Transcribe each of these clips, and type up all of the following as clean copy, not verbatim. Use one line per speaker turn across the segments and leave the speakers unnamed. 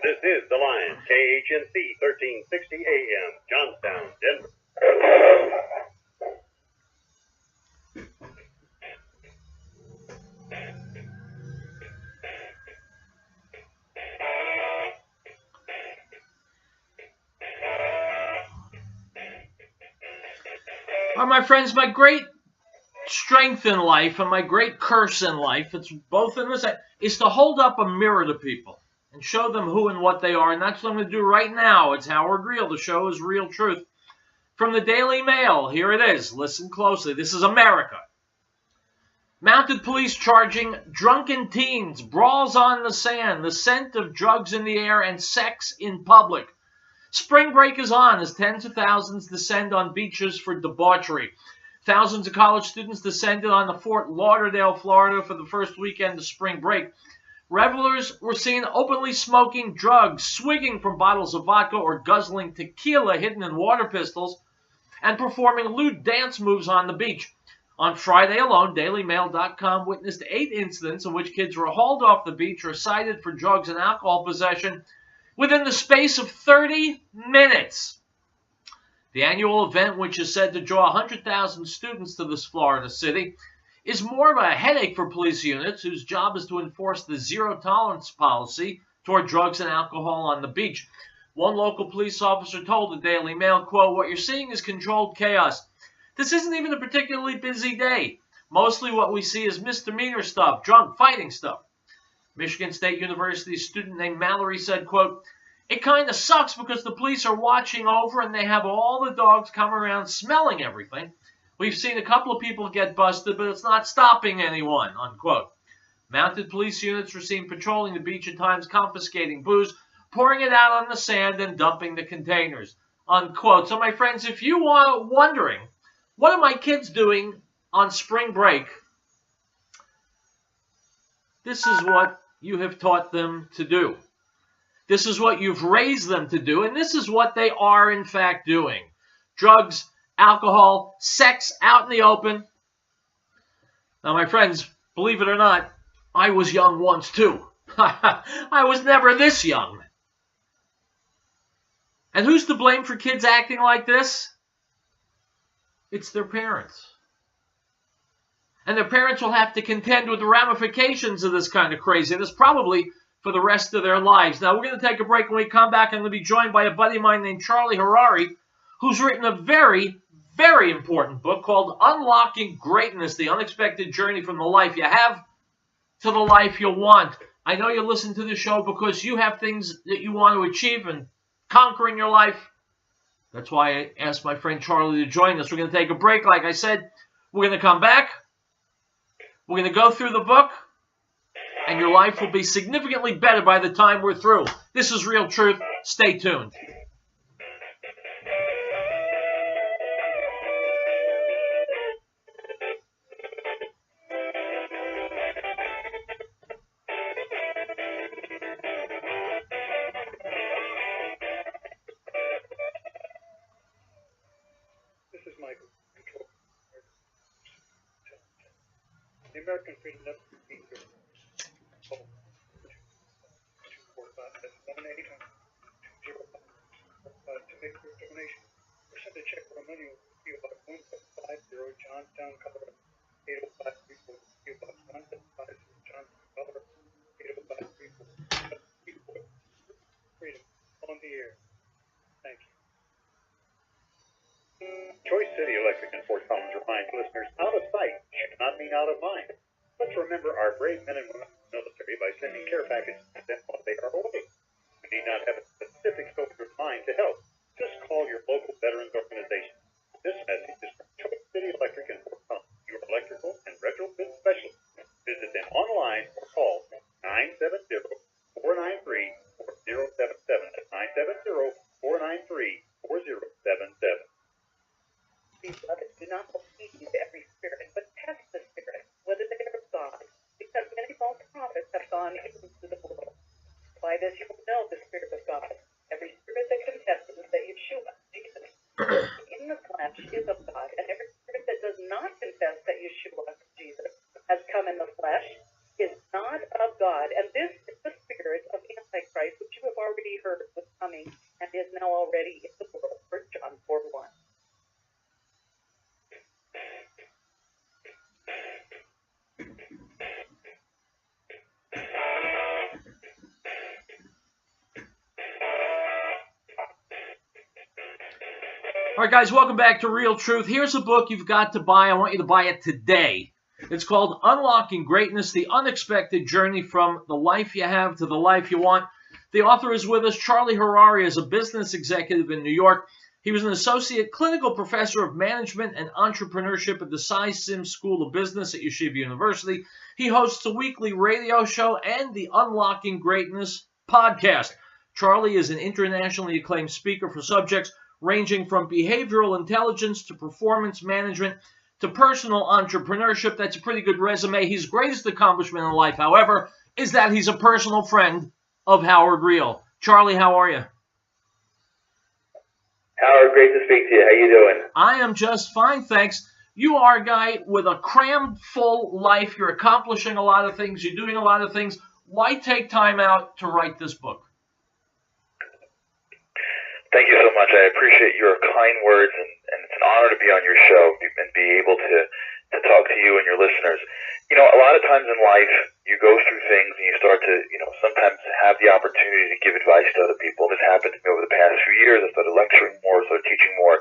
This is The Line, KHNC 1360 AM, Johnstown, Denver.
Well, my friends, my great strength in life and my great curse in life, it's both in this, is to hold up a mirror to people and show them who and what they are. And that's what I'm going to do right now. It's Howard Riell. The show is Real Truth. From the Daily Mail, here it is. Listen closely. This is America. Mounted police charging drunken teens, brawls on the sand, the scent of drugs in the air, and sex in public. Spring break is on as tens of thousands descend on beaches for debauchery. Thousands of college students descended on the Fort Lauderdale, Florida for the first weekend of spring break. Revelers were seen openly smoking drugs, swigging from bottles of vodka or guzzling tequila hidden in water pistols, and performing lewd dance moves on the beach. On Friday alone, DailyMail.com witnessed 8 incidents in which kids were hauled off the beach or cited for drugs and alcohol possession within the space of 30 minutes. The annual event, which is said to draw 100,000 students to this Florida city, is more of a headache for police units whose job is to enforce the zero-tolerance policy toward drugs and alcohol on the beach. One local police officer told the Daily Mail, quote, "What you're seeing is controlled chaos. This isn't even a particularly busy day. Mostly what we see is misdemeanor stuff, drunk fighting stuff." Michigan State University student named Mallory said, quote, "It kind of sucks because the police are watching over and they have all the dogs come around smelling everything. We've seen a couple of people get busted, but it's not stopping anyone," unquote. Mounted police units were seen patrolling the beach at times, confiscating booze, pouring it out on the sand, and dumping the containers, unquote. So, my friends, if you are wondering, what are my kids doing on spring break? This is what you have taught them to do. This is what you've raised them to do, and this is what they are, in fact, doing. Drugs, alcohol, sex out in the open. Now, my friends, believe it or not, I was young once, too. I was never this young. And who's to blame for kids acting like this? It's their parents. And their parents will have to contend with the ramifications of this kind of craziness, probably for the rest of their lives. Now, we're going to take a break. When we come back, I'm going to be joined by a buddy of mine named Charlie Harary, who's written a very, very important book called Unlocking Greatness, The Unexpected Journey from the Life You Have to the Life You Want. I know you listen to the show because you have things that you want to achieve and conquer in your life. That's why I asked my friend Charlie to join us. We're going to take a break. Like I said, we're going to come back. We're going to go through the book, and your life will be significantly better by the time we're through. This is Real Truth. Stay tuned.
This is Michael. The American Freedom Network meets here. 245-18-205 to make your donation or send a check or money over to Box 1750, Johnstown, Colorado 80534. PO Box 1750, Johnstown, Colorado 80534. Freedom on the air. Thank you.
Choice City Electric in Fort Collins reminds listeners, out of sight should not mean out of mind. Let's remember our brave men and women in the military by sending care packages to them while they are away. We need not have a specific soldier in mind to help. Just call your local veterans organization. This message is from Choice City Electric in Fort Collins, your electrical and retrofit specialist. Visit them online or call 970-493-4077. That's 970-493-4077.
Beloved, do not believe to every spirit, but test the spirit, whether they are of God, because many false prophets have gone into the world. By this you will know the Spirit of God. Every spirit that confesses that Yeshua, Jesus, in the flesh is of God, and every spirit that does not confess that Yeshua, Jesus, has come in the flesh is not of God. And this is the spirit of Antichrist, which you have already already in the world. 1 John 4:1.
All right, guys, welcome back to Real Truth. Here's a book you've got to buy. I want you to buy it today. It's called Unlocking Greatness, The Unexpected Journey from the Life You Have to the Life You Want. The author is with us. Charlie Harary is a business executive in New York. He was an associate clinical professor of management and entrepreneurship at the Sim School of Business at Yeshiva University. He hosts a weekly radio show and the Unlocking Greatness podcast. Charlie is an internationally acclaimed speaker for subjects ranging from behavioral intelligence to performance management to personal entrepreneurship. That's a pretty good resume. His greatest accomplishment in life, however, is that he's a personal friend of Howard Riell. Charlie, how are you?
Howard, great to speak to you. How you doing?
I am just fine, thanks. You are a guy with a crammed full life. You're accomplishing a lot of things. You're doing a lot of things. Why take time out to write this book?
Thank you so much. I appreciate your kind words, and it's an honor to be on your show and be able to talk to you and your listeners. You know, a lot of times in life, you go through things and you start to, sometimes have the opportunity to give advice to other people. This happened to me over the past few years. I started lecturing more, started teaching more,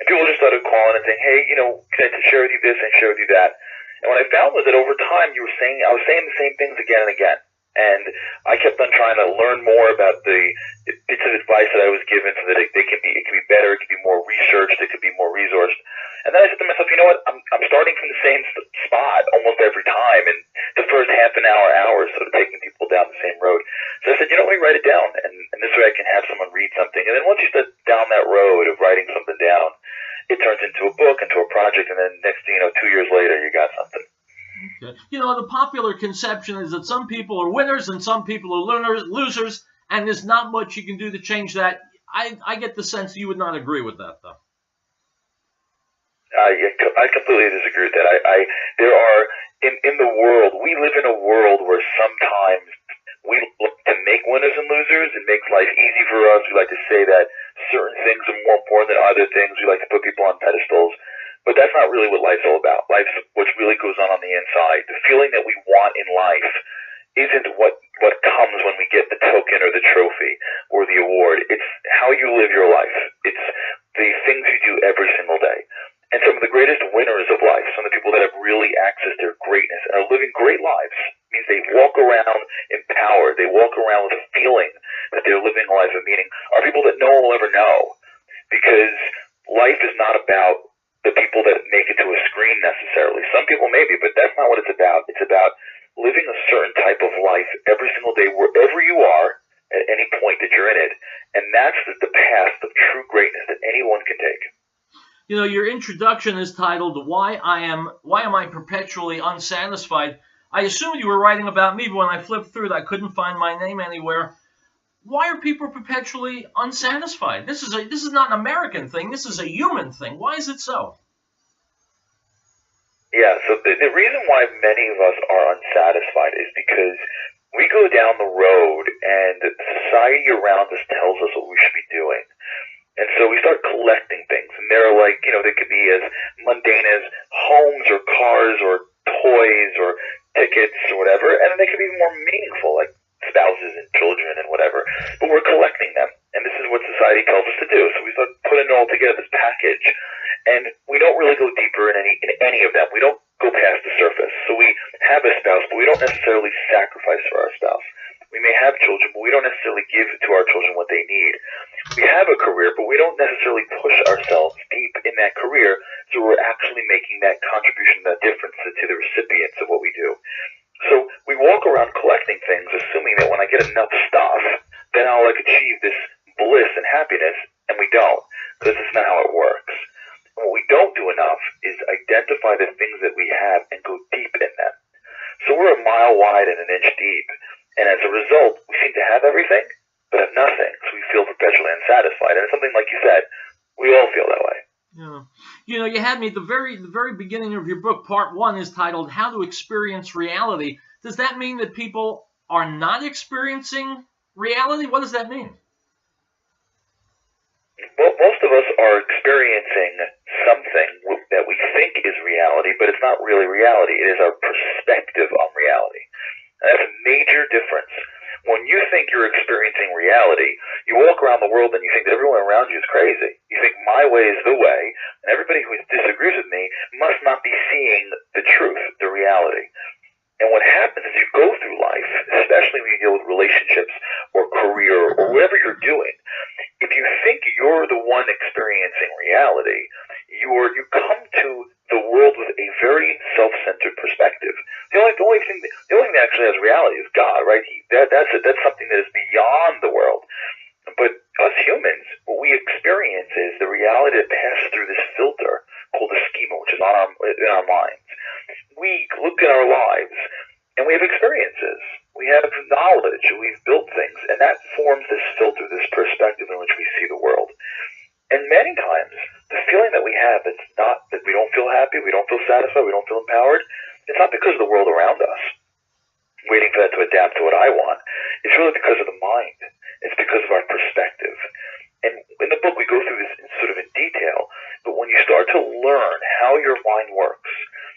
and people just started calling and saying, hey, can I share with you this and share with you that? And what I found was that over time, I was saying the same things again and again. And I kept on trying to learn more about the bits of advice that I was given so that it can be better, it can be more researched, it could be more resourced. And then I said to myself, you know what, I'm starting from the same spot almost every time. And the first half an hour sort of taking people down the same road. So I said, let me write it down. And this way I can have someone read something. And then once you start down that road of writing something down, it turns into a book, into a project. And then next thing you know, 2 years later, you got something.
Okay. The popular conception is that some people are winners and some people are losers, and there's not much you can do to change that. I get the sense you would not agree with that, though.
I completely disagree with that. There are, in the world, we live in a world where sometimes we look to make winners and losers. It makes life easy for us. We like to say that certain things are more important than other things. We like to put people on pedestals. But that's not really what life's all about. Life's what really goes on the inside. The feeling that we want in life isn't what comes when we get the token or the trophy or the award. It's how you live your life. It's the things you do every single day. And some of the greatest winners of life, some of the people that have really accessed their greatness and are living great lives, means they walk around empowered. They walk around with a feeling that they're living a life of meaning, are people that no one will ever know. Because life is not about the people that make it to a screen necessarily. Some people maybe, but that's not what it's about. It's about living a certain type of life every single day, wherever you are, at any point that you're in it. And that's the path of true greatness that anyone can take.
Your introduction is titled, Why Am I Perpetually Unsatisfied? I assumed you were writing about me, but when I flipped through it, I couldn't find my name anywhere. Why are people perpetually unsatisfied? This is not an American thing. This is a human thing. Why is it so?
Yeah, so the reason why many of us are unsatisfied is because we go down the road and society around us tells us what we should be doing. And so we start collecting things. And they're like, they could be as mundane as homes or cars or toys or tickets or whatever. And then they could be more meaningful, like spouses and children and whatever, but we're collecting them, and this is what society tells us to do. So we start putting it all together, this package, and we don't really go deeper in any of them. We don't go past the surface. So we have a spouse, but we don't necessarily sacrifice for our spouse. We may have children, but we don't necessarily give to our children what they need. We have a career, but we don't necessarily push ourselves deep in that career, so we're actually making that contribution, that difference to the recipients of what we do. So we walk around collecting things, assuming that when I get enough stuff, then I'll achieve this bliss and happiness, and we don't, because it's not how it works. And what we don't do enough is identify the things that we have and go deep in them. So we're a mile wide and an inch deep, and as a result, we seem to have everything, but have nothing, so we feel perpetually unsatisfied. And it's something like you said, we all feel that way.
Yeah. You had me at the very beginning of your book. Part 1 is titled How to Experience Reality. Does that mean that people are not experiencing reality? What does that mean?
Well, most of us are experiencing something that we think is reality, but it's not really reality. It is our perspective on reality. And that's a major difference. When you think you're experiencing reality, you walk around the world and you think that everyone around you is crazy. You think my way is the way, and everybody who disagrees with me must not be seeing the truth, the reality. And what happens is you go through life, especially when you deal with relationships or career or whatever you're doing, if you think you're the one experiencing reality, you come to the world with a very self-centered perspective. The only thing that actually has reality is God, right? That's something that is beyond the world. But us humans, what we experience is the reality that passes through this filter called a schema, which is in our minds. We look at our lives and we have experiences. We have knowledge. We've built things, and that forms this filter, this perspective in which we see the world. And many times, the feeling that we have, it's not that we don't feel happy, we don't feel satisfied, we don't feel empowered. It's not because of the world around us, waiting for that to adapt to what I want. It's really because of the mind. It's because of our perspective. And in the book, we go through this sort of in detail, but when you start to learn how your mind works,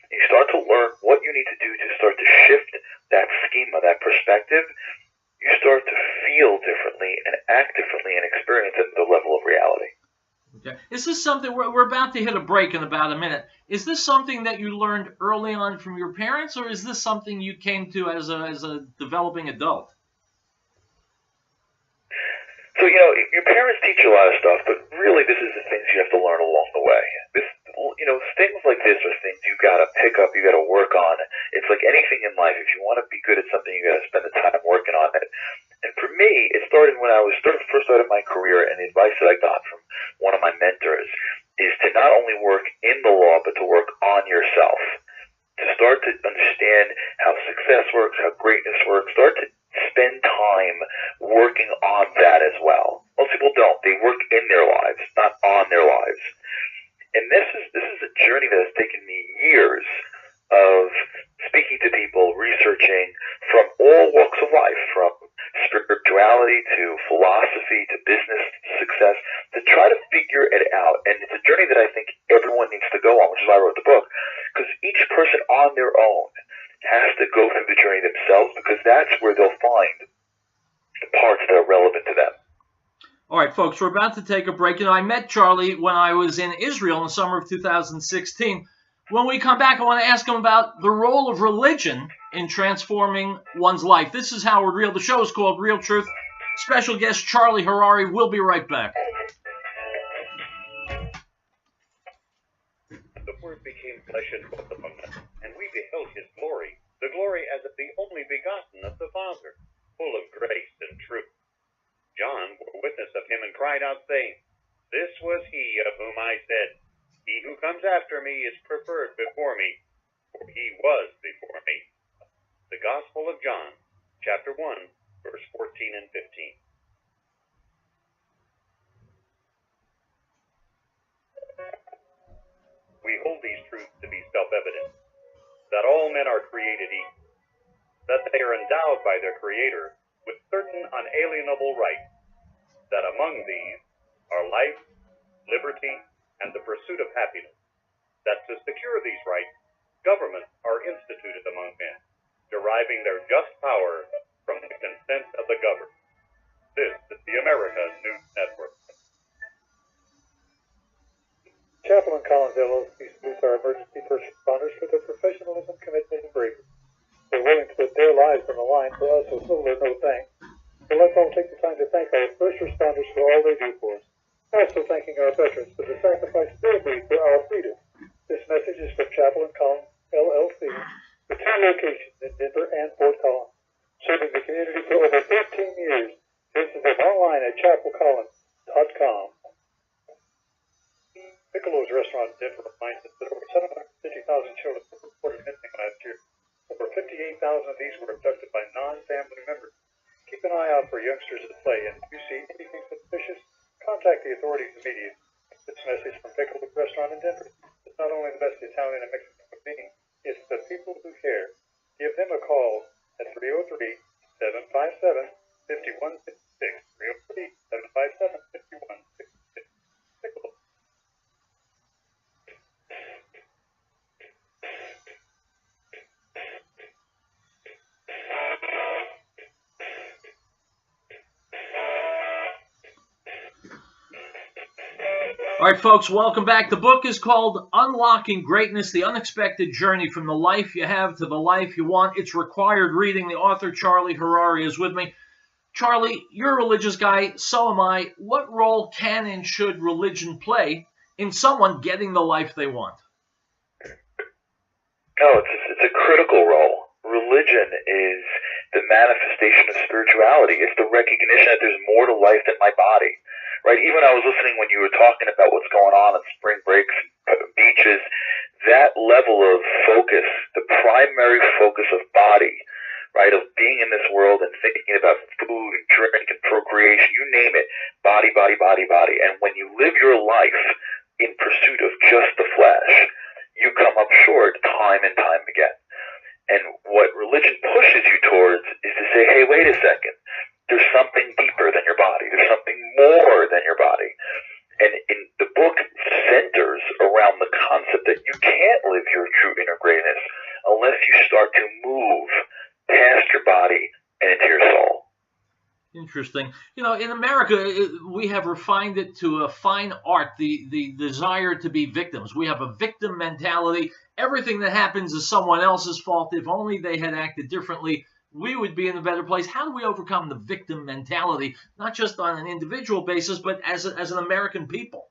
and you start to learn what you need to do to start to shift that schema, that perspective, you start to feel differently and act differently and experience at the level of reality.
Okay. Is this something, we're about to hit a break in about a minute. Is this something that you learned early on from your parents, or is this something you came to as a developing adult?
So, your parents teach you a lot of stuff, but really this is the things you have to learn along the way. Things like this are things you gotta pick up, you gotta work on. It's like anything in life. If you want to be good at something, you gotta spend the time working on it. And for me, it started when I was first started my career, and the advice that I got from one of my mentors is to not only work in the law, but to work on yourself. To start to understand how success works, how greatness works, start to spend time working on that as well. Most people don't. They work in their lives, not on their lives. And this is a journey that has taken me years of speaking to people, researching from all walks of life, from spirituality to philosophy to business success, to try to figure it out. And it's a journey that I think everyone needs to go on, which is why I wrote the book, because each person on their own has to go through the journey themselves, because that's where they'll find the parts that are relevant to them.
All right, folks, we're about to take a break. I met Charlie when I was in Israel in the summer of 2016. When we come back, I want to ask him about the role of religion in transforming one's life. This is Howard Riell. The show is called Real Truth. Special guest Charlie Harary. We'll be right back.
The Word became flesh and dwelt among us, and we beheld his glory, the glory as of the only begotten of the Father, full of grace and truth. John bore witness of him and cried out, saying, This was he of whom I said, He who comes after me is preferred before me, for he was before me. The Gospel of John, chapter 1, verse 14 and 15. We hold these truths to be self-evident, that all men are created equal, that they are endowed by their Creator with certain unalienable rights, that among these are life, liberty, and the pursuit of happiness, that to secure these rights, governments are instituted among men, deriving their just power from the consent of the governed. This is the America News Network.
Chapel and Collins LLC salutes our emergency first responders for their professionalism, commitment, and bravery. They're willing to put their lives on the line for us with little or no thanks. So let's all take the time to thank our first responders for all they do for us. Also thanking our veterans for the sacrifice they made for our freedom. This message is from Chapel and Collins LLC, with 2 locations in Denver and Fort Collins, serving the community for over 15 years. Visit them online at chapelcollins.com. Piccolo's restaurant in Denver reminds us that over 750,000 children were reported missing last year. Over 58,000 of these were abducted by non-family members. Keep an eye out for youngsters at play, and if you see anything suspicious, contact the authorities immediately. This message from Piccolo's restaurant in Denver is not only the best Italian and Mexican cuisine, it's the people who care. Give them a call at 303-757-5166. 303-757-5166.
All right, folks, welcome back. The book is called Unlocking Greatness, The Unexpected Journey from the Life You Have to the Life You Want. It's required reading. The author, Charlie Harary, is with me. Charlie, you're a religious guy, so am I. What role can and should religion play in someone getting the life they want?
No, it's a critical role. Religion is the manifestation of spirituality. It's the recognition that there's more to life than my body, right? Even I was listening when you were talking about what's going on at spring breaks, beaches, that level of focus, the primary focus of body, right, of being in this world and thinking about food and drink and procreation, you name it, body, body, body, body. And when you live your life in pursuit of just the flesh, you come up short time and time again. And what religion pushes you towards is to say, hey, wait a second, there's something deeper than your body. There's something more than your body. And in the book centers around the concept that you can't live your true inner greatness unless you start to move past your body and into your soul.
Interesting. You know, in America, we have refined it to a fine art, the desire to be victims. We have a victim mentality. Everything that happens is someone else's fault. If only they had acted differently, we would be in a better place. How do we overcome the victim mentality, not just on an individual basis, but as an American people?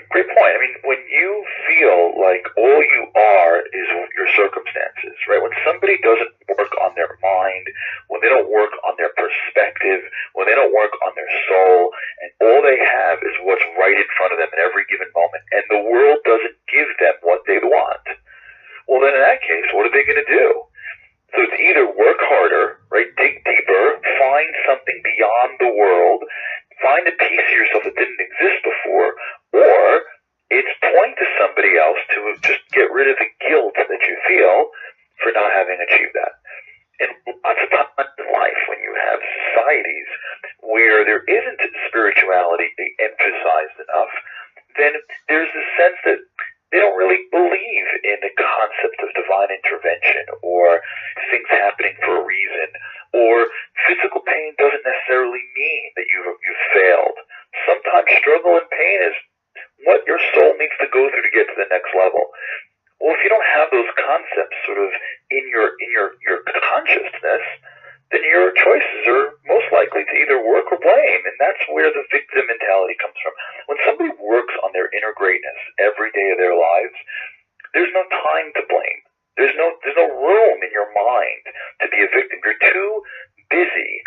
Great point. I mean, when you feel like all you are is your circumstances, right? When somebody doesn't work on their mind, when they don't work on their perspective, when they don't work on their soul, and all they have is what's right in front of them at every given moment, and the world doesn't give them what they want, well, then in that case, what are they going to do? So it's either work harder, right? Dig deeper, find something beyond the world, find a piece of yourself that didn't exist before, or it's point to somebody else to just get rid of the guilt that you feel for not having achieved that. And lots of times in life, when you have societies where there isn't spirituality emphasized enough, then there's a sense that they don't really believe in the concept of divine intervention or things happening for a reason, or physical pain doesn't necessarily mean that you've failed. Sometimes struggle and pain is what your soul needs to go through to get to the next level. Well, if you don't have those concepts sort of in your consciousness, then your choices are most likely to either work or blame, and that's where the victim mentality comes from. When somebody works on their inner greatness every day of their lives, there's no time to blame. There's no room in your mind to be a victim. You're too busy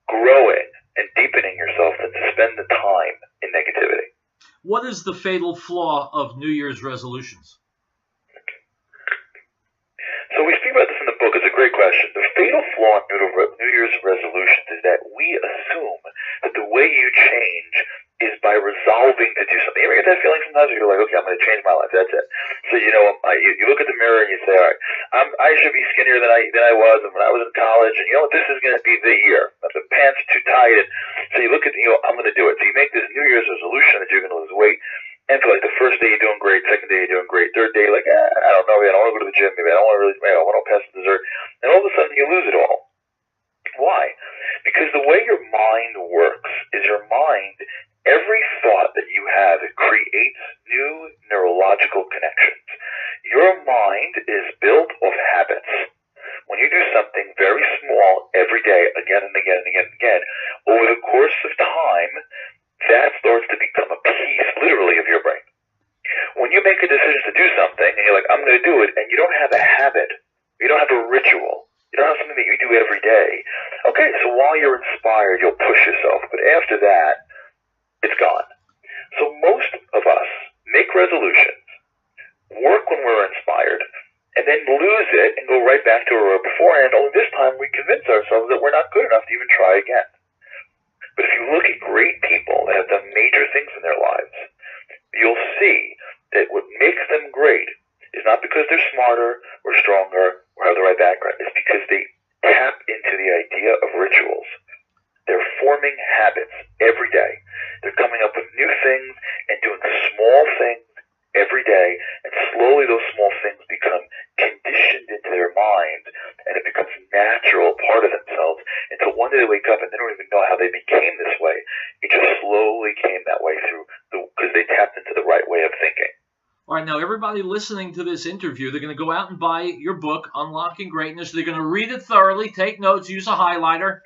growing and deepening yourself than to spend the time in negativity.
What is the fatal flaw of New Year's resolutions?
So we speak about this in the book. It's a great question. The fatal flaw in New Year's resolutions is that we assume that the way you change is by resolving to do something. You ever get that feeling sometimes where you're like, okay, I'm going to change my life. That's it. So, you know, you look at the mirror and you say, all right, I should be skinnier than I was when I was in college. And, you know what, this is going to be the year. The pants are too tight. And so you look at, I'm going to do it. So you make this New Year's resolution that you're going to lose weight. And for like the first day you're doing great, second day you're doing great, third day you're like, I don't know, I don't want to go to the gym, maybe I don't want to pass the dessert. And all of a sudden you lose it all. Why? Because the way your mind works is your mind, every thought that you have, it creates new neurological connections. Your mind is built of habits. When you do something very small every day, again and again and again and again, over the course of time, that starts to become a piece, literally, of your brain. When you make a decision to do something, and you're like, I'm going to do it, and you don't have a habit, you don't have a ritual, you don't have something that you do every day, okay, so while you're inspired, you'll push yourself, but after that, it's gone. So most of us make resolutions, work when we're inspired, and then lose it and go right back to where we were beforehand, only this time we convince ourselves that we're not good enough to even try again. But if you look at great people that have done major things in their lives, you'll see that what makes them great is not because they're smarter or stronger or have the right background. It's because they tap into the idea of rituals. They're forming habits every day. They're coming up with new things and doing small things every day, and slowly those small things become conditioned into their mind, and it becomes most natural part of themselves until one day they wake up and they don't even know how they became this way. It just slowly came that way because they tapped into the right way of thinking.
All right, now everybody listening to this interview, they're going to go out and buy your book, Unlocking Greatness. They're going to read it thoroughly, take notes, use a highlighter.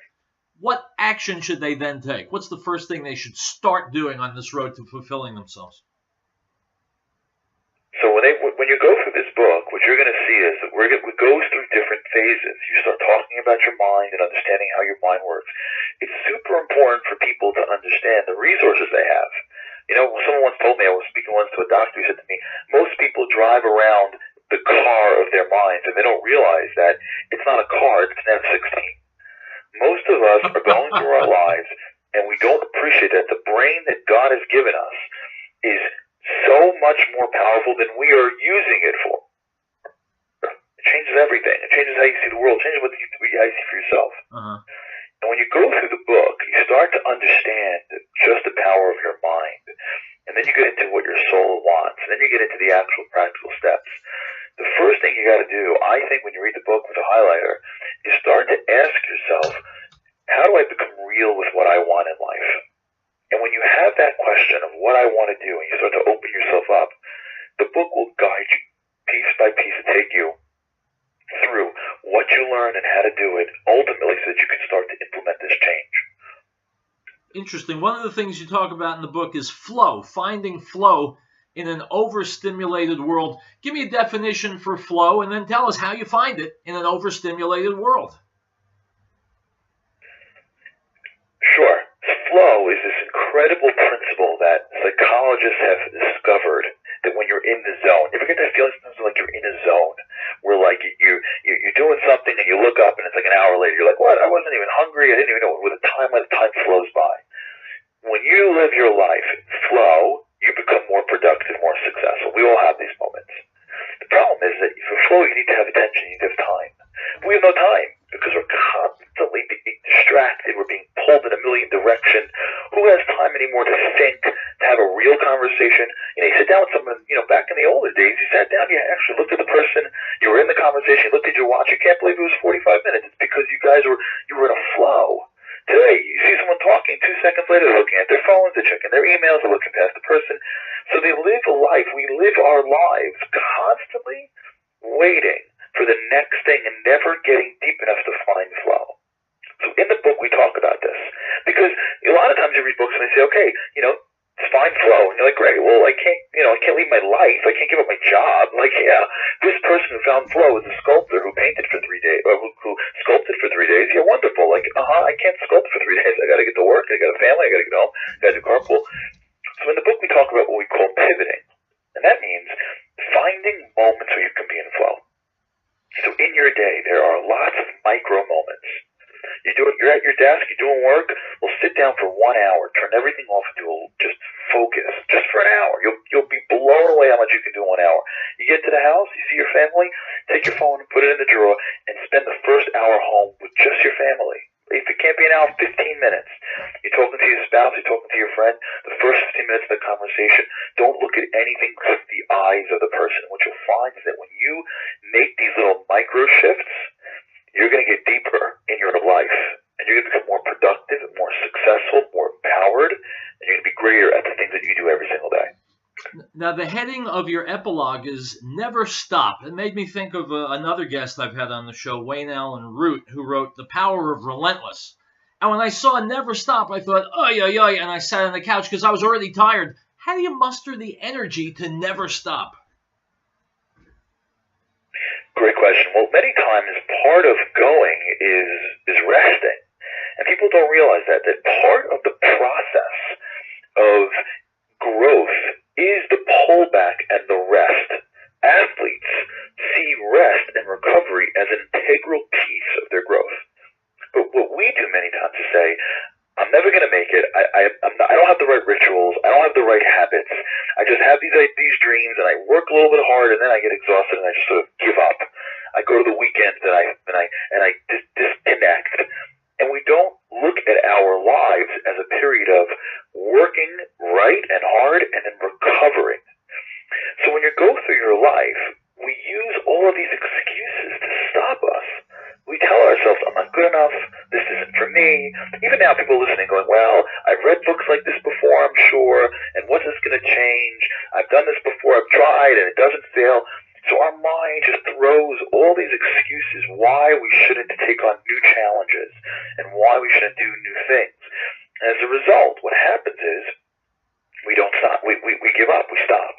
What action should they then take? What's the first thing they should start doing on this road to fulfilling themselves?
So when you go through this book, what you're going to see is that it goes through different phases. You start talking about your mind and understanding how your mind works. It's super important for people to understand the resources they have. You know, someone once told me, I was speaking once to a doctor, he said to me, most people drive around the car of their minds and they don't realize that it's not a car, it's an F-16. Most of us are going through our lives and we don't appreciate that the brain that God has given us is so much more powerful than we are using it for. It changes everything. It changes how you see the world. It changes how you see for yourself.
Uh-huh.
And when you go through the book, you start to understand just the power of your mind. And then you get into what your soul wants. And then you get into the actual practical steps. The first thing you got to do, I think, when you read the book with a highlighter, is start to ask yourself, how do I become real with what I want in life? And when you have that question of what I want to do, and you start to open yourself up, the book will guide you piece by piece and take you through what you learn and how to do it, ultimately so that you can start to implement this change.
Interesting. One of the things you talk about in the book is flow, finding flow in an overstimulated world. Give me a definition for flow, and then tell us how you find it in an overstimulated world.
Sure. Flow is this incredible principle that psychologists have discovered that when you're in the zone, you ever get that feeling sometimes like you're in a zone where like you're doing something and you look up and it's like an hour later, you're like, what? I wasn't even hungry. I didn't even know where the time flows by. When you live your life in flow, you become more productive, more successful. We all have these moments. The problem is that for flow, you need to have attention, you need to have time. But we have no time because we're constantly being distracted. We're being pulled in a million directions. Who has time anymore to think, to have a real conversation? You know, you sit down with someone, you know, back in the older days, you sat down, you actually looked at the person, you were in the conversation, you looked at your watch, you can't believe it was 45 minutes. It's because you were in a flow. Today, you see someone talking, 2 seconds later, they're looking at their phones, they're checking their emails, they're looking past the person. So they live a life, we live our lives constantly waiting for the next thing and never getting deep enough to find flow. So in the book, we talk about this. Because a lot of times you read books and they say, okay, you know, find flow. And you're like, great, well, I can't leave my life. I can't give up my job. Like, yeah, this person who found flow is a sculptor who painted for 3 days, or who sculpted for 3 days. Yeah, wonderful. Like, I can't sculpt for 3 days. I got to get to work. I got a family. I got to get home. I got to do carpool. So in the book, we talk about what we call pivoting. And that means finding moments where you can be in flow. So in your day, there are lots of micro moments. You're at your desk, you're doing work. Well, sit down for 1 hour, turn everything off, and just focus, just for an hour. You'll be blown away how much you can do in 1 hour. You get to the house, you see your family, take your phone and put it in the drawer, and spend the first hour home with just your family. If it can't be an hour, 15 minutes. You're talking to your spouse, you're talking to your friend. The first 15 minutes of the conversation, don't look at anything through the eyes of the person. What you'll find is that when you make these little micro shifts, you're going to get deeper in your life. And you're going to become more productive, more successful, more empowered, and you're going to be greater at the things that you do every single day.
Now, the heading of your epilogue is Never Stop. It made me think of another guest I've had on the show, Wayne Allen Root, who wrote The Power of Relentless. And when I saw Never Stop, I thought, oy, oy, oy, and I sat on the couch because I was already tired. How do you muster the energy to never stop?
Great question. Well, many times part of going is resting. And people don't realize that part of the process of growth is the pullback and the rest. Athletes see rest and recovery as an integral piece of their growth. But what we do many times is say, I'm never going to make it. I don't have the right rituals. I don't have the right habits. I just have these dreams, and I work a little bit hard, and then I get exhausted, and I just sort of give up. I go to the weekends, and I disconnect. And we don't look at our lives as a period of working right and hard and then recovering. So when you go through your life, we use all of these excuses to stop us. We tell ourselves, I'm not good enough, this isn't for me. Even now, people listening going, well, I've read books like this before, I'm sure, and what's this going to change? I've done this before, I've tried, and it doesn't fail. So our mind just throws all these excuses why we shouldn't take on new challenges and why we shouldn't do new things. And as a result, what happens is we don't stop. We give up. We stop.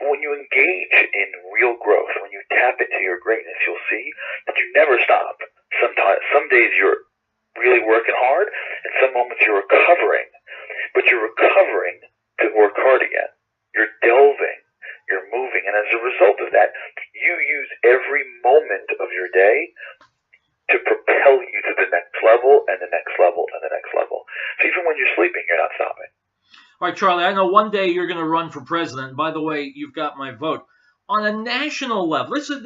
But when you engage in real growth, when you tap into your greatness, you'll see that you never stop. Sometimes, some days you're really working hard, and some moments you're recovering. But you're recovering to work hard again. You're delving. You're moving. And as a result of that, you use every moment of your day to propel you to the next level and the next level and the next level. So even when you're sleeping, you're not stopping.
All right, Charlie, I know one day you're going to run for president. By the way, you've got my vote. On a national level, listen,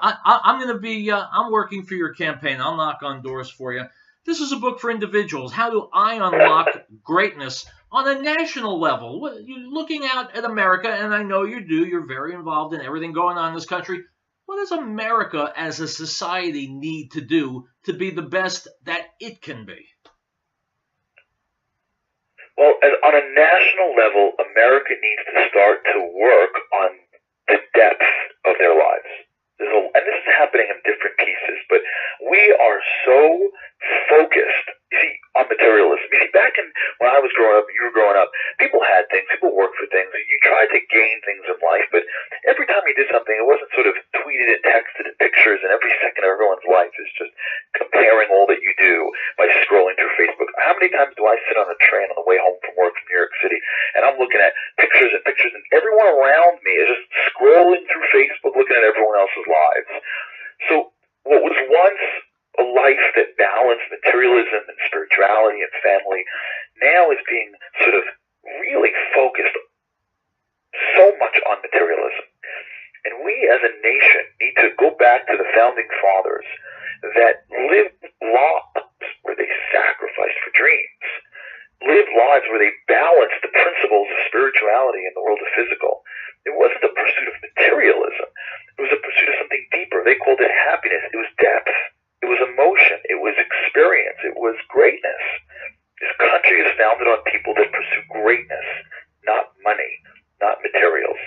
I'm going to be, I'm working for your campaign. I'll knock on doors for you. This is a book for individuals. How do I unlock greatness on a national level? You're looking out at America, and I know you do. You're very involved in everything going on in this country. What does America as a society need to do to be the best that it can be?
Well, on a national level, America needs to start to work on the depth of their lives. And this is happening in different pieces, but we are so focused, you see, on materialism. You see, back when I was growing up, you were growing up, people had things, people worked for things, and you tried to gain things in life, but every time you did something, it wasn't sort of tweeted and texted and pictures, and every second of everyone's life is just comparing all that you do by scrolling through Facebook. How many times do I sit on a train on the way home from work from New York City, and I'm looking at pictures and pictures, and everyone around me is just scrolling through Facebook looking at everyone else's lives. So what was once a life that balanced materialism and spirituality and family now is being sort of really focused so much on materialism. And we as a nation need to go back to the founding fathers that lived lives where they sacrificed for dreams, lived lives where they balanced the principles of spirituality and the world of physical. It wasn't a pursuit of materialism. It was a pursuit of something deeper. They called it happiness. It was depth. It was emotion. It was experience. It was greatness. This country is founded on people that pursue greatness, not money, not materials.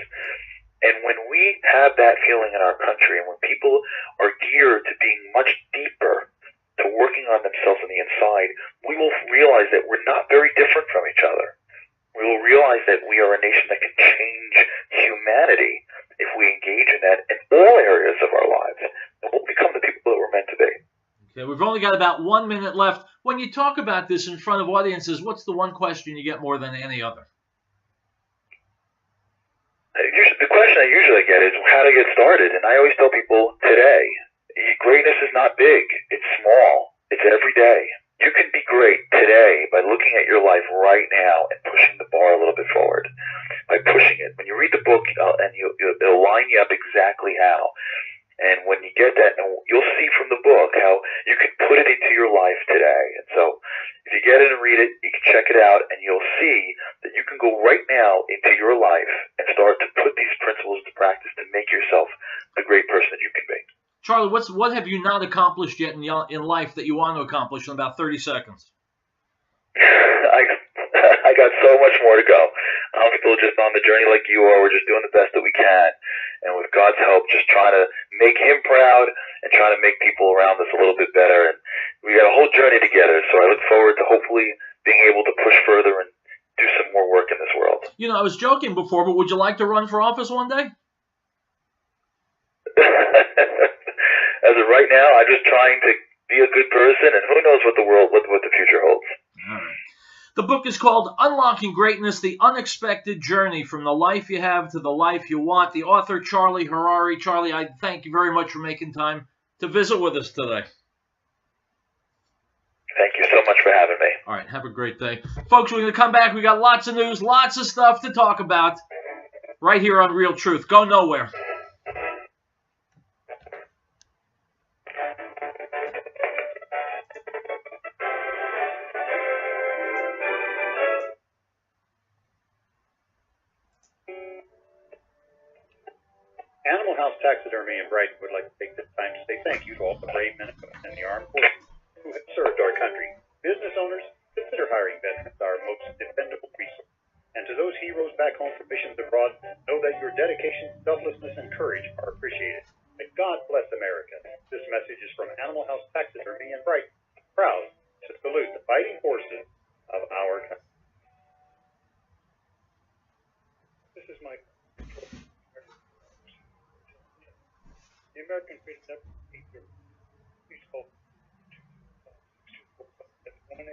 And when we have that feeling in our country, and when people are geared to being much deeper, to working on themselves on the inside, we will realize that we're not very different from each other. We will realize that we are a nation that can change humanity if we engage in that in all areas of our lives. And we'll become the people that we're meant to be.
Okay, we've only got about 1 minute left. When you talk about this in front of audiences, what's the one question you get more than any other?
The question I usually get is how to get started. And I always tell people today, greatness is not big. It's small. It's every day. You can be great today by looking at your life right now and pushing the bar a little bit forward. By pushing it. When you read the book, and it'll line you up exactly how. And when you get that, you'll see from the book how you can put it into your life today. And so if you get it and read it, you can check it out, and you'll see that you can go right now into your life and start to put these principles into practice to make yourself the great person that you can be.
Charlie, what have you not accomplished yet in life that you want to accomplish in about 30 seconds?
I got so much more to go. I'm still just on the journey like you are. We're just doing the best that we can. And with God's help, just trying to make Him proud and trying to make people around us a little bit better. And we got a whole journey together. So I look forward to hopefully being able to push further and do some more work in this world.
You know, I was joking before, but would you like to run for office one day?
As of right now, I'm just trying to be a good person, and who knows what the future holds.
All right. The book is called Unlocking Greatness, The Unexpected Journey from the Life You Have to the Life You Want. The author, Charlie Harary. Charlie, I thank you very much for making time to visit with us today.
Thank you so much for having me.
All right, have a great day. Folks, we're going to come back. We got lots of news, lots of stuff to talk about right here on Real Truth. Go nowhere.
Animal House Taxidermy in Brighton would like to take this time to say thank you to all the brave men and women in the armed forces who have served our country. Business owners, consider hiring veterans, our most dependable resource. And to those heroes back home from missions abroad, know that your dedication, selflessness, and courage are appreciated. May God bless America. This message is from Animal House Taxidermy in Brighton, proud to salute the fighting forces of our country.
This is my the American Freedom Network. Please call 1-800-205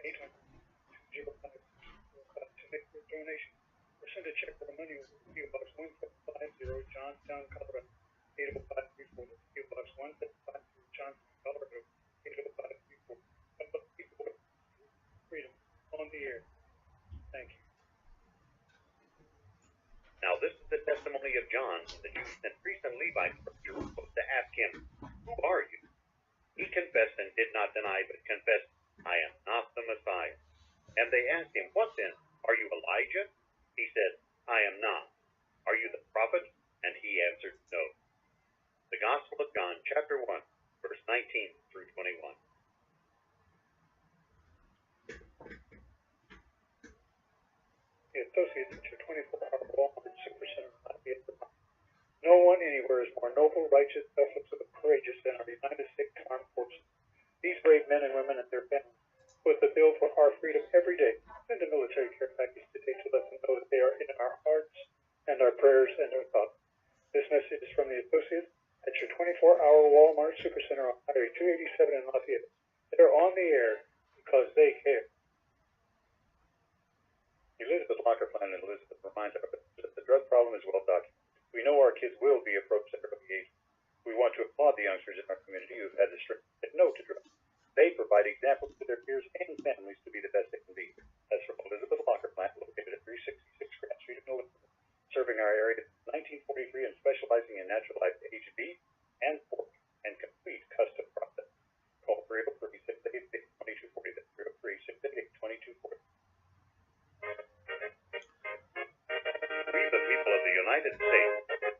to make your donation or send a check or money order to PO Box 1750, Johnstown, Colorado 80534. PO Box 1750, Johnstown, Colorado 80534. Help us keep freedom on the air. Thank you.
Now this is the testimony of John, the Jews and priests and Levites from Jerusalem to ask him, "Who are you?" He confessed and did not deny, but confessed, "I am not the Messiah." And they asked him, "What then? Are you Elijah?" He said, "I am not." "Are you the prophet?" And he answered, "No." The Gospel of John, chapter 1, verse 19 through 21.
The associates at your 24-hour Walmart Supercenter Lafayette, Vermont. No one anywhere is more noble, righteous, selfless, or courageous than our United States Armed Forces. These brave men and women and their families put the bill for our freedom every day. Send a military care package today to let them know that they are in our hearts and our prayers and our thoughts. This message is from the associates at your 24-hour Walmart Supercenter on Highway 287 in Lafayette. They're on the air because they care.
Elizabeth Lockerplan and Elizabeth reminds us that the drug problem is well documented. We know our kids will be approached at early age. We want to applaud the youngsters in our community who have had the strength to say no to drugs. They provide examples to their peers and families to be the best they can be. That's from Elizabeth Lockerplan, located at 366 Grant Street in Elizabeth, serving our area since 1943 and specializing in natural life H&B and pork and complete custom process. Call 303-688-2240. That's 303-688-2240. We, the people of the United States,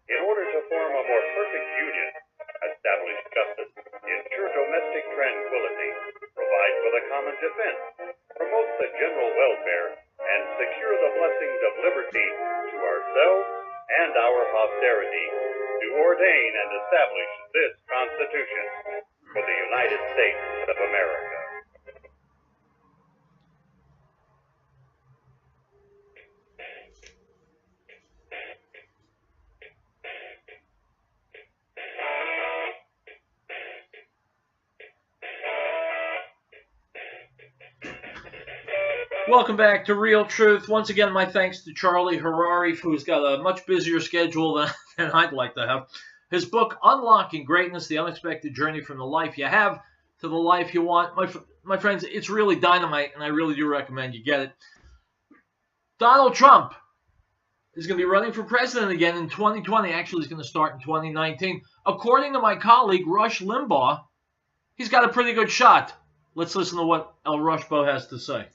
in order to form a more perfect union, establish justice, ensure domestic tranquility, provide for the common defense, promote the general welfare, and secure the blessings of liberty to ourselves and our posterity, do ordain and establish this Constitution for the United States of America.
Welcome back to Real Truth. Once again, my thanks to Charlie Harari, who's got a much busier schedule than I'd like to have. His book, Unlocking Greatness, The Unexpected Journey from the Life You Have to the Life You Want. My friends, it's really dynamite, and I really do recommend you get it. Donald Trump is going to be running for president again in 2020. Actually, he's going to start in 2019. According to my colleague, Rush Limbaugh, he's got a pretty good shot. Let's listen to what El Rushbo has to say.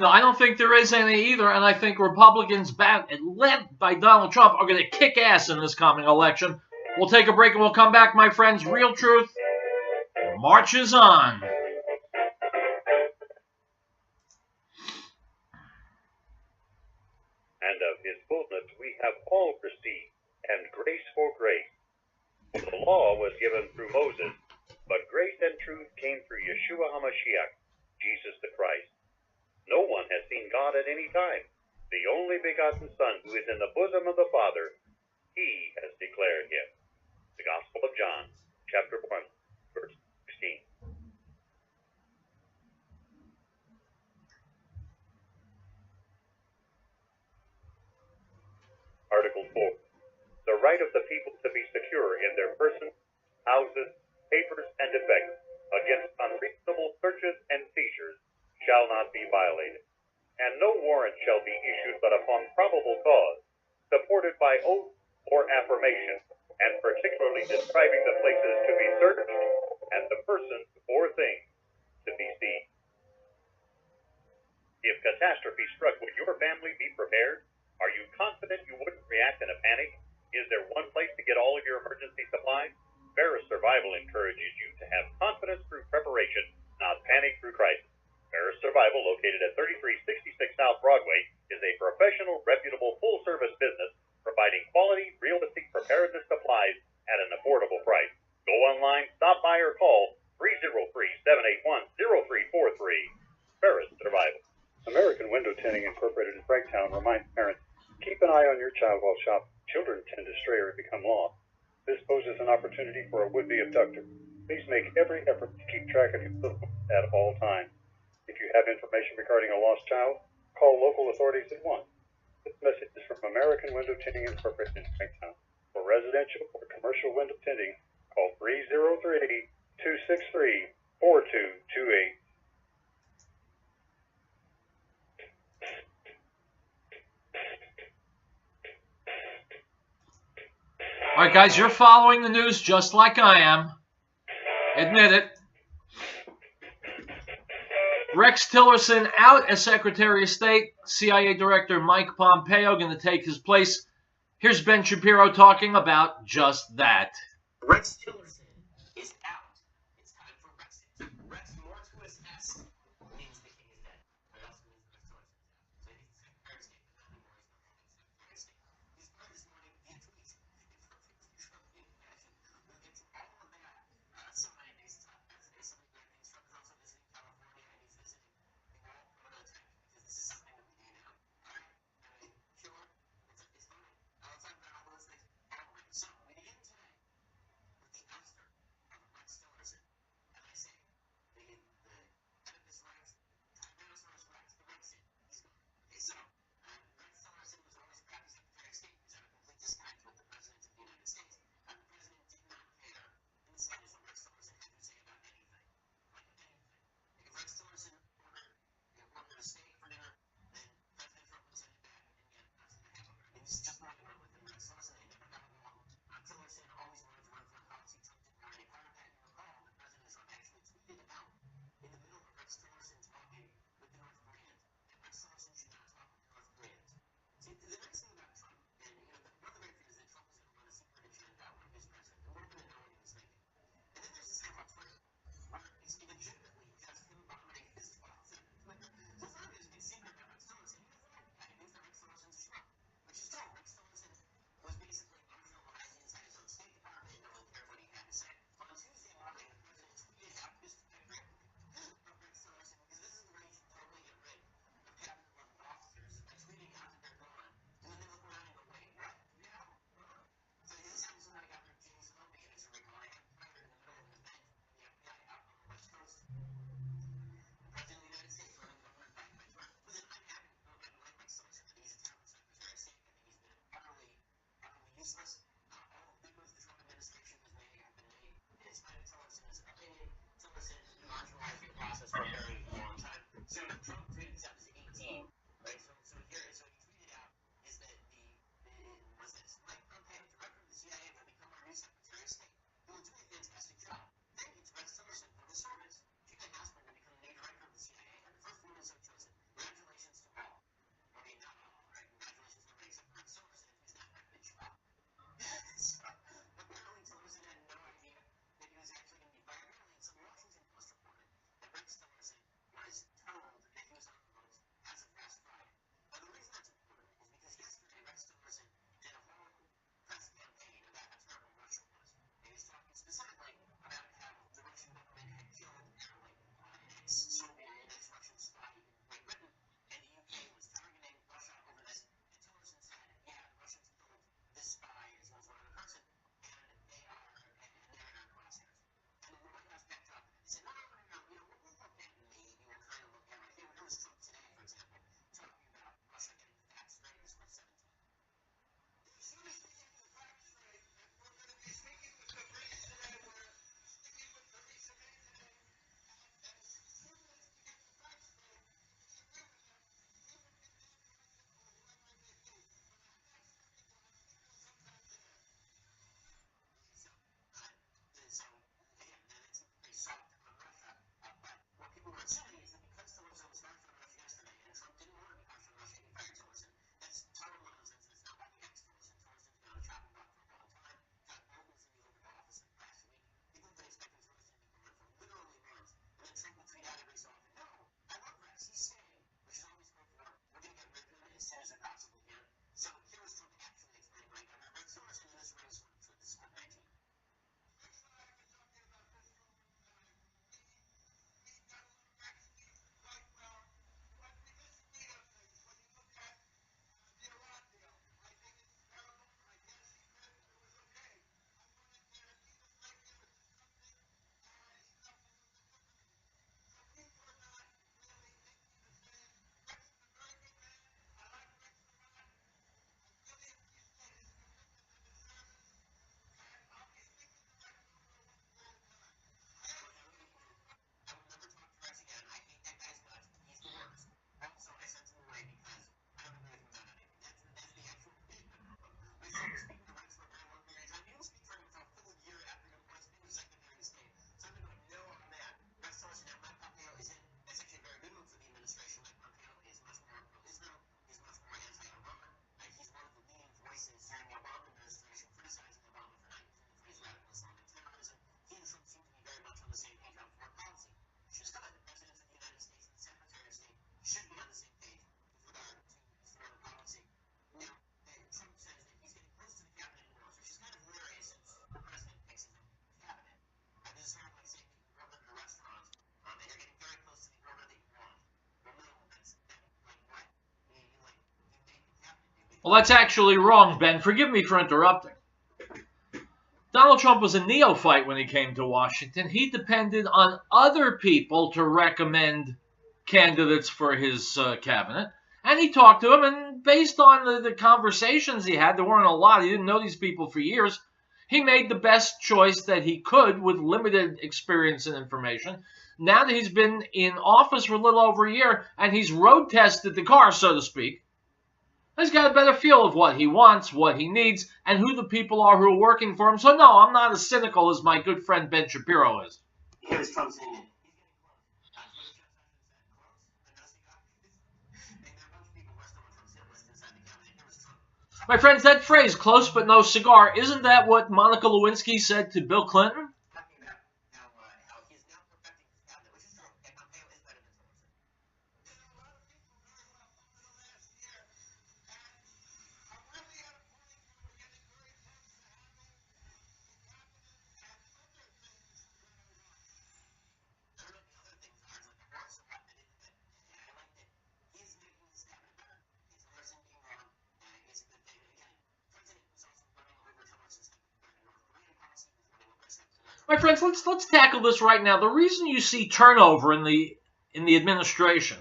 No, I don't think there is any either, and I think Republicans, led by Donald Trump, are going to kick ass in this coming election. We'll take a break and we'll come back, my friends. Real Truth marches on.
And of his fullness we have all received, and grace for grace. For the law was given through Moses, but grace and truth came through Yeshua HaMashiach, Jesus the Christ. No one has seen God at any time. The only begotten Son, who is in the bosom of the Father, he has declared him. The Gospel of John, chapter 1, verse 16. Article 4. The right of the people to be secure in their persons, houses, papers, and effects against unreasonable searches and seizures shall not be violated, and no warrant shall be issued but upon probable cause, supported by oath or affirmation, and particularly describing the places to be searched and the persons or things to be seized. If catastrophe struck, would your family be prepared? Are you confident you wouldn't react in a panic? Is there one place to get all of your emergency supplies? Ferris Survival encourages you to have confidence through preparation, not panic through crisis. Ferris Survival, located at 3366 South Broadway, is a professional, reputable, full-service business providing quality, realistic preparedness supplies at an affordable price. Go online, stop by, or call 303-781-0343. Ferris Survival.
American Window Tinting Incorporated in Franktown reminds parents, keep an eye on your child while shopping. Children tend to stray or become lost. This poses an opportunity for a would-be abductor. Please make every effort to keep track of your little ones at all times. If you have information regarding a lost child, call local authorities at once. This message is from American Window Tinting Incorporated in Franktown. For residential or commercial window tinting, call 303-263-4228.
All right, guys, you're following the news just like I am. Admit it. Rex Tillerson out as Secretary of State. CIA Director Mike Pompeo going to take his place. Here's Ben Shapiro talking about just that.
Rex Tillerson is out. It's time for Rex. Rex Mortuus S means the king is dead. What else means Rex Tillerson is out? So he's the Secretary of State, but not anymore. He's the Secretary of State. He's part this morning via tweet. We'll get to all of that. So many things. Trump is also visiting California, and he's visiting the wall military because this is something that we do now. All right? I mean, sure, it's fine. I'll talk about all those things. So we begin today with the
Well, that's actually wrong, Ben. Forgive me for interrupting. Donald Trump was a neophyte when he came to Washington. He depended on other people to recommend candidates for his cabinet. And he talked to them, and based on the conversations he had, there weren't a lot. He didn't know these people for years. He made the best choice that he could with limited experience and information. Now that he's been in office for a little over a year, and he's road tested the car, so to speak, he's got a better feel of what he wants, what he needs, and who the people are who are working for him. So no, I'm not as cynical as my good friend Ben Shapiro is.
Here's Trump saying it.
My friends, that phrase, close but no cigar, isn't that what Monica Lewinsky said to Bill Clinton? My friends, let's tackle this right now. The reason you see turnover in the administration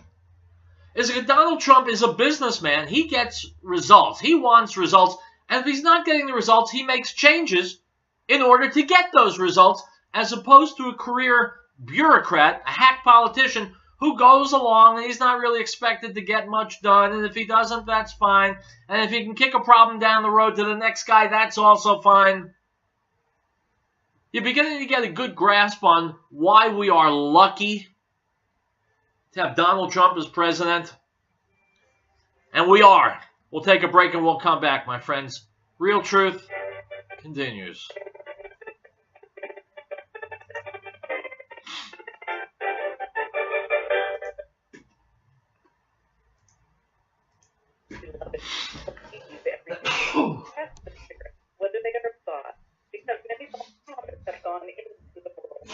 is that Donald Trump is a businessman. He gets results. He wants results. And if he's not getting the results, he makes changes in order to get those results, as opposed to a career bureaucrat, a hack politician who goes along and he's not really expected to get much done. And if he doesn't, that's fine. And if he can kick a problem down the road to the next guy, that's also fine. You're beginning to get a good grasp on why we are lucky to have Donald Trump as president. And we are. We'll take a break and we'll come back, my friends. Real Truth continues.
Whether they ever thought, because many false prophets have gone into the world.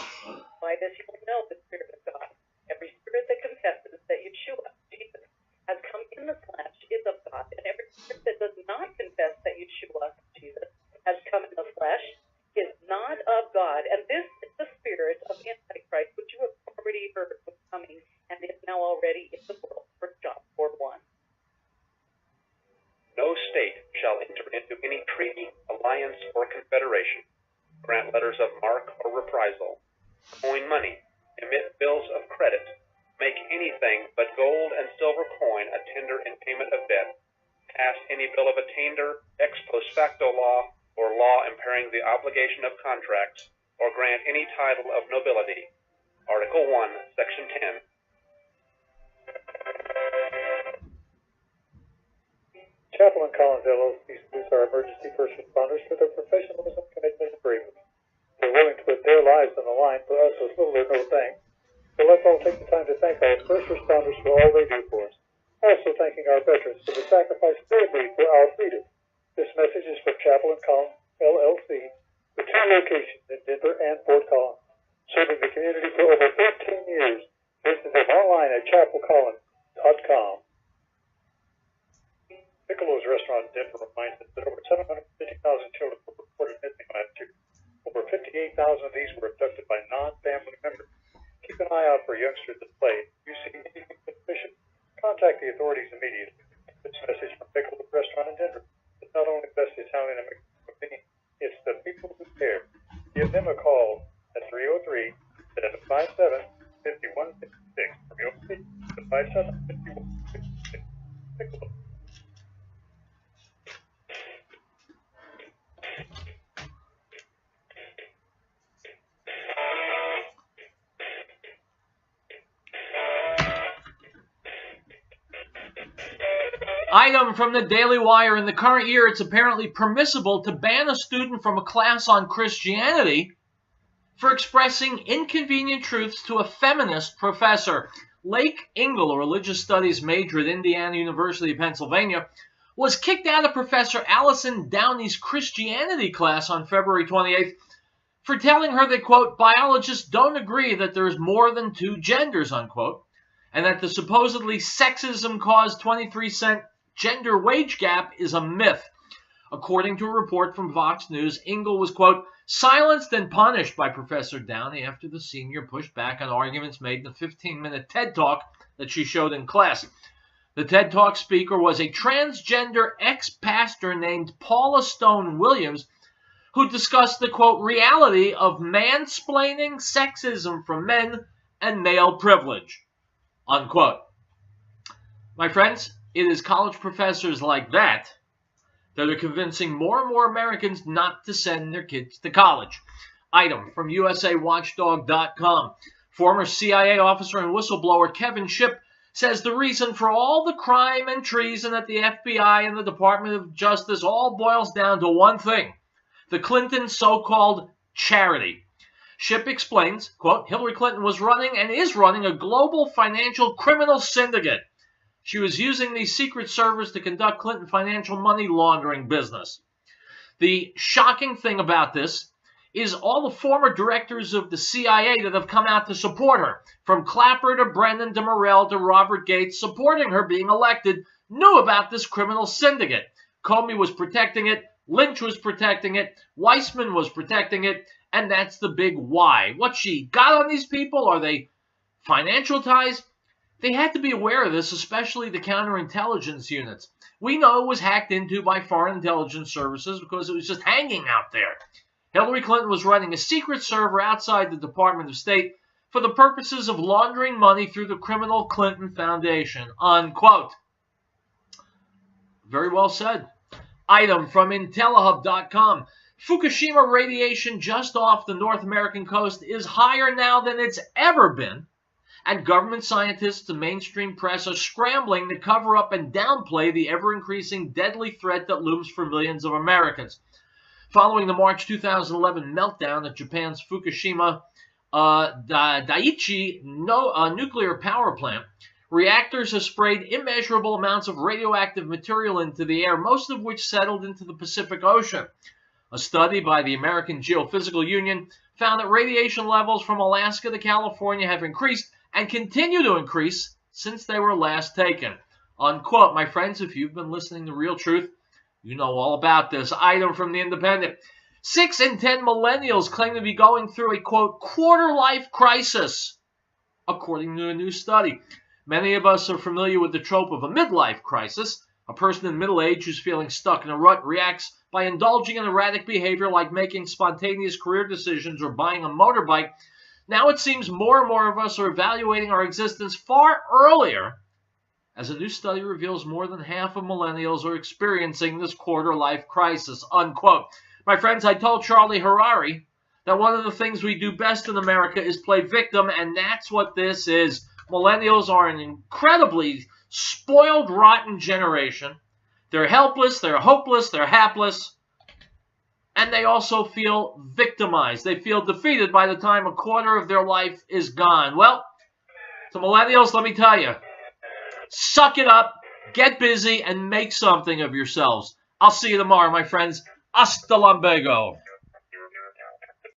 By this you will know the Spirit of God. Every spirit that confesses that Yeshua, Jesus, has come in the flesh is of God, and every spirit that does not confess that Yeshua, Jesus, has come in the flesh is not of God. And this is the spirit of Antichrist, which you have already heard was coming and is now already in the world. 1 John 4:1.
No state shall enter into any treaty, alliance, or confederation, grant letters of marque or reprisal, coin money, emit bills of credit, make anything but gold and silver coin a tender in payment of debt, pass any bill of attainder, ex post facto law, or law impairing the obligation of contracts, or grant any title of nobility. Article 1, Section 10.
Chaplain Collins LLC salutes our emergency first responders for their professionalism, commitment, and bravery. They're willing to put their lives on the line for us with little or no thanks. So let's all take the time to thank our first responders for all they do for us. Also thanking our veterans for the sacrifice they made for our freedom. This message is from Chaplain Collins LLC, with 2 locations in Denver and Fort Collins, serving the community for over 13 years. Visit them online at chapelcollins.com. Piccolo's restaurant in Denver reminds us that over 750,000 children were reported missing last year. Over 58,000 of these were abducted by non-family members. Keep an eye out for youngsters at play. If you see anything suspicious, contact the authorities immediately. This message from Piccolo's restaurant in Denver is not only the best Italian American cuisine, it's the people who care. Give them a call at 303-757-5166. 303-757-5166. Piccolo.
Item from the Daily Wire. In the current year, it's apparently permissible to ban a student from a class on Christianity for expressing inconvenient truths to a feminist professor. Lake Ingle, a religious studies major at Indiana University of Pennsylvania, was kicked out of Professor Allison Downey's Christianity class on February 28th for telling her that, quote, biologists don't agree that there's more than 2 genders, unquote, and that the supposedly sexism-caused gender wage gap is a myth. According to a report from Vox News, Ingle was, quote, silenced and punished by Professor Downey after the senior pushed back on arguments made in the 15-minute TED Talk that she showed in class. The TED Talk speaker was a transgender ex-pastor named Paula Stone Williams, who discussed the, quote, reality of mansplaining sexism from men and male privilege, unquote. My friends, it is college professors like that that are convincing more and more Americans not to send their kids to college. Item from USAWatchdog.com. Former CIA officer and whistleblower Kevin Shipp says the reason for all the crime and treason at the FBI and the Department of Justice all boils down to one thing: the Clinton so-called charity. Shipp explains, quote, Hillary Clinton was running and is running a global financial criminal syndicate. She was using these secret servers to conduct Clinton financial money laundering business. The shocking thing about this is all the former directors of the CIA that have come out to support her, from Clapper to Brennan to Morell to Robert Gates, supporting her being elected, knew about this criminal syndicate. Comey was protecting it, Lynch was protecting it, Weissman was protecting it, and that's the big why. What she got on these people? Are they financial ties? They had to be aware of this, especially the counterintelligence units. We know it was hacked into by foreign intelligence services because it was just hanging out there. Hillary Clinton was running a secret server outside the Department of State for the purposes of laundering money through the criminal Clinton Foundation, unquote. Very well said. Item from Intellihub.com. Fukushima radiation just off the North American coast is higher now than it's ever been, and government scientists and mainstream press are scrambling to cover up and downplay the ever-increasing deadly threat that looms for millions of Americans. Following the March 2011 meltdown at Japan's Fukushima Daiichi nuclear power plant, reactors have sprayed immeasurable amounts of radioactive material into the air, most of which settled into the Pacific Ocean. A study by the American Geophysical Union found that radiation levels from Alaska to California have increased and continue to increase since they were last taken, unquote. My friends, if you've been listening to Real Truth, you know all about this. Item from The Independent. 6 in 10 millennials claim to be going through a, quote, quarter-life crisis, according to a new study. Many of us are familiar with the trope of a midlife crisis. A person in middle age who's feeling stuck in a rut reacts by indulging in erratic behavior like making spontaneous career decisions or buying a motorbike. Now it seems more and more of us are evaluating our existence far earlier, as a new study reveals more than half of millennials are experiencing this quarter-life crisis, unquote. My friends, I told Charlie Harari that one of the things we do best in America is play victim, and that's what this is. Millennials are an incredibly spoiled, rotten generation. They're helpless, they're hopeless, they're hapless, and they also feel victimized. They feel defeated by the time a quarter of their life is gone. Well, to millennials, let me tell you, suck it up, get busy, and make something of yourselves. I'll see you tomorrow, my friends. Hasta luego.